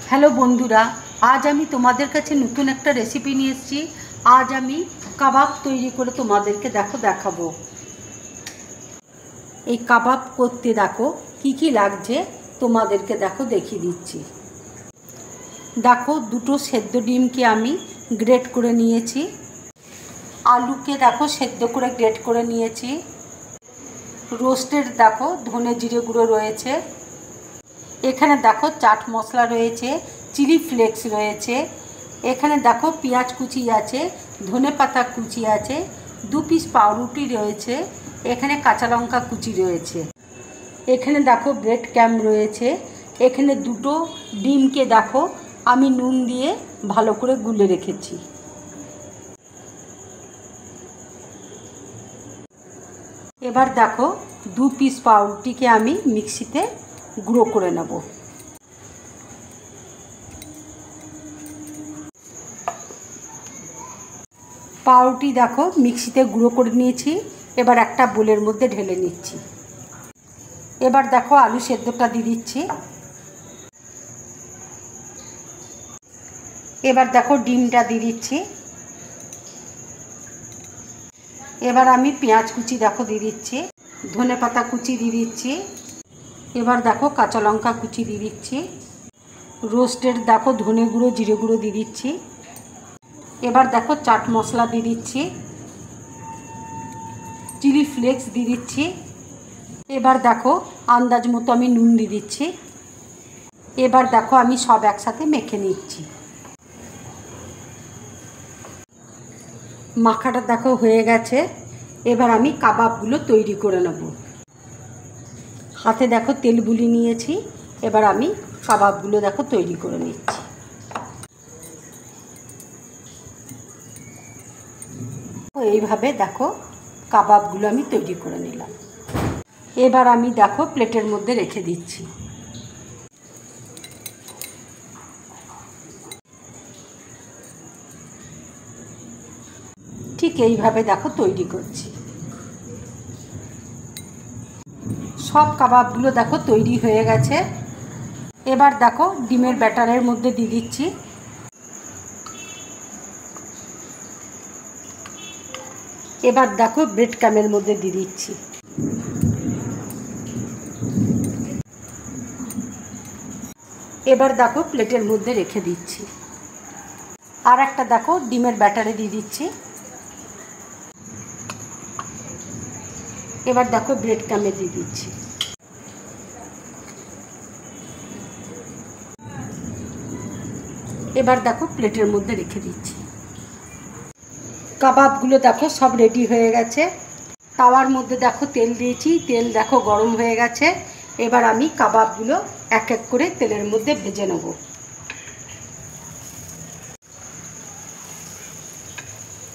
Hello বন্ধুরা, আজ আমি তোমাদের কাছে নতুন একটা রেসিপি নিয়ে এসেছি। আজ আমি কাবাব তৈরি করে তোমাদেরকে দেখাবো। এই কাবাব করতে দেখো কি লাগছে তোমাদেরকে দেখিয়ে দিচ্ছি। দেখো, দুটো সেদ্ধ ডিমকে আমি গ্রেট করে নিয়েছি। আলুকে দেখো সেদ্ধ করে গ্রেট করে নিয়েছি। রোস্টেড দেখো ধনে জিরে গুঁড়ো রয়েছে। এখানে দেখো চাট মশলা রয়েছে, চিলি ফ্লেক্স রয়েছে। এখানে দেখো পেঁয়াজ কুচি আছে, ধনে পাতা কুচি আছে, 2 পিস পাউরুটি রয়েছে। এখানে কাঁচা লঙ্কা কুচি রয়েছে। এখানে দেখো ব্রেড ক্যাম্প রয়েছে। এখানে দুটো ডিমকে দেখো আমি নুন দিয়ে ভালো করে গুলে রেখেছি। এবার দেখো 2 পিস পাউরুটিকে আমি মিক্সিতে গুঁড়ো করে নেব। পাউরুটি দেখো মিক্সিতে গুঁড়ো করে নিয়েছি। এবার একটা বোলের মধ্যে ঢেলে নিচ্ছি। এবার দেখো আলু সেদ্ধটা দিয়ে দিচ্ছি। এবার দেখো ডিমটা দিয়ে দিচ্ছি। এবার আমি পেঁয়াজ কুচি দেখো দিয়ে দিচ্ছি, ধনে পাতা কুচি দিয়ে দিচ্ছি। এবার দেখো কাঁচা লঙ্কা কুচি দিয়ে দিচ্ছি। রোস্টেড দেখো ধনে গুঁড়ো জিরে গুঁড়ো দিয়ে দিচ্ছি। এবার দেখো চাট মশলা দিয়ে দিচ্ছি, চিলি ফ্লেক্স দিয়ে দিচ্ছি। এবার দেখো আন্দাজ মতো আমি নুন দিয়ে দিচ্ছি। এবার দেখো আমি সব একসাথে মেখে নিচ্ছি। মাখাটা দেখো হয়ে গেছে। এবার আমি কাবাবগুলো তৈরি করে নেব। হাতে দেখো তেল বুলিয়ে নিয়েছি। এবার আমি কাবাবগুলো দেখো তৈরি করে নিচ্ছি। এইভাবে দেখো কাবাবগুলো আমি তৈরি করে নিলাম। এবার আমি দেখো প্লেটের মধ্যে রেখে দিচ্ছি। ঠিক এইভাবে দেখো তৈরি করছি। সব কাবাবগুলো দেখো তৈরি হয়ে গেছে। এবার দেখো ডিমের ব্যাটারের মধ্যে দিয়ে দিচ্ছি। এবার দেখো ব্রেড ক্যামের মধ্যে দিয়ে দিচ্ছি। এবার দেখো প্লেটের মধ্যে রেখে দিচ্ছি। আর একটা দেখো ডিমের ব্যাটারে দিয়ে দিচ্ছি। এবার দেখো ব্রেড ক্যামে দিয়ে দিচ্ছি। এবার দেখো প্লেটের মধ্যে রেখে দিচ্ছি। কাবাবগুলো দেখো সব রেডি হয়ে গেছে। তাওয়ার মধ্যে দেখো তেল দিয়েছি, তেল দেখো গরম হয়ে গেছে। এবার আমি কাবাবগুলো এক এক করে তেলের মধ্যে ভেজে নেব।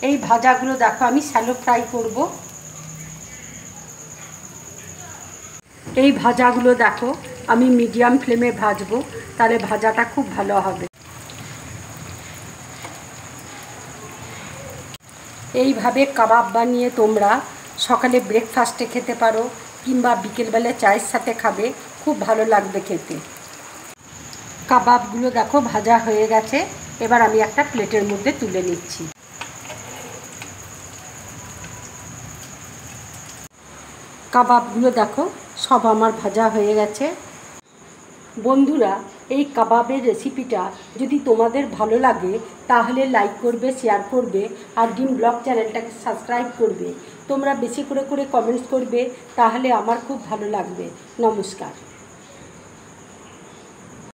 এই ভাজাগুলো দেখো আমি শ্যালো ফ্রাই করব। এই ভাজাগুলো দেখো আমি মিডিয়াম ফ্লেমে ভাজবো, তাহলে ভাজাটা খুব ভালো হবে। এইভাবে কাবাব বানিয়ে তোমরা সকালে ব্রেকফাস্টে খেতে পারো, কিংবা বিকেলবেলা চায়ের সাথে খাবে, খুব ভালো লাগবে খেতে। কাবাবগুলো দেখো ভাজা হয়ে গেছে। এবার আমি একটা প্লেটের মধ্যে তুলে নিচ্ছি। কাবাবগুলো দেখো সব আমার ভাজা হয়ে গেছে। বন্ধুরা, এই কাবাবের রেসিপিটা যদি তোমাদের ভালো লাগে তাহলে লাইক করবে, শেয়ার করবে, আর ডিম ব্লগ চ্যানেলটাকে সাবস্ক্রাইব করবে। তোমরা বেশি করে কমেন্টস করবে, তাহলে আমার খুব ভালো লাগবে। নমস্কার।